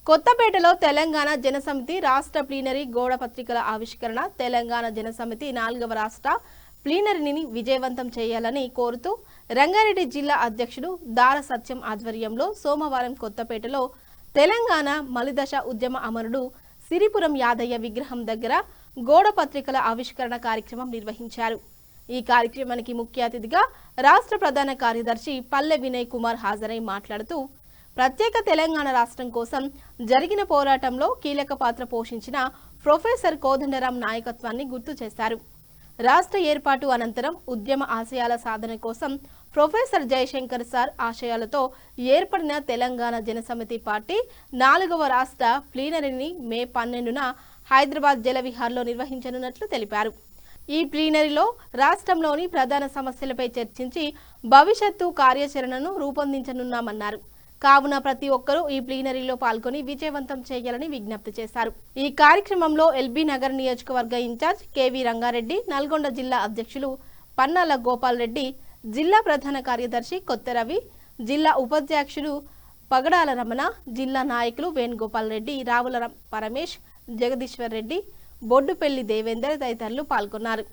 కొత్తపేటలో తెలంగాణ జనసమితి రాష్ట్ర ప్లీనరీ గోడ పత్రికల ఆవిష్కరణ. తెలంగాణ జనసమితి 4వ రాష్ట్ర ప్లీనరీని విజయవంతం చేయాలని కోరుతూ రంగారెడ్డి జిల్లా అధ్యక్షుడు దార సత్యం ఆధ్వర్యంలో సోమవారం కొత్తపేటలో తెలంగాణ మలిదశ ఉద్యమ అమరుడు సిరిపురం యాదయ్య విగ్రహం దగ్గర గోడ పత్రికల ఆవిష్కరణ కార్యక్రమం నిర్వహించారు. ఈ కార్యక్రమానికి ముఖ్య అతిథిగా రాష్ట్ర ప్రధాన కార్యదర్శి పల్లె వినయ్ కుమార్ హాజరై మాట్లాడుతూ ప్రత్యేక తెలంగాణ రాష్ట్రం కోసం జరిగిన పోరాటంలో కీలక పాత్ర పోషించిన ప్రొఫెసర్ కోదండరాం నాయకత్వాన్ని గుర్తు చేశారు. రాష్ట్ర ఏర్పాటు అనంతరం ఉద్యమ ఆశయాల సాధన కోసం ప్రొఫెసర్ జయశంకర్ సార్ ఆశయాలతో ఏర్పడిన తెలంగాణ జనసమితి పార్టీ 4వ రాష్ట్ర ప్లీనరీని మే 12న హైదరాబాద్ జలవిహార్లో నిర్వహించనున్నట్లు తెలిపారు. ఈ ప్లీనరీలో రాష్ట్రంలోని ప్రధాన సమస్యలపై చర్చించి భవిష్యత్తు కార్యాచరణను రూపొందించనున్నామన్నారు. కావున ప్రతి ఒక్కరూ ఈ ప్లీనరీలో పాల్గొని విజయవంతం చేయాలని విజ్ఞప్తి చేశారు. ఈ కార్యక్రమంలో ఎల్బీ నగర్ నియోజకవర్గ ఇన్ఛార్జ్ కేవీ రంగారెడ్డి, నల్గొండ జిల్లా అధ్యక్షులు పన్నాల గోపాల్ రెడ్డి, జిల్లా ప్రధాన కార్యదర్శి కొత్త రవి, జిల్లా ఉపాధ్యక్షుడు పగడాల రమణ, జిల్లా నాయకులు వేణుగోపాల్ రెడ్డి, రావుల పరమేష్, జగదీశ్వర్ రెడ్డి, బొడ్డుపల్లి దేవేందర్ తదితరులు పాల్గొన్నారు.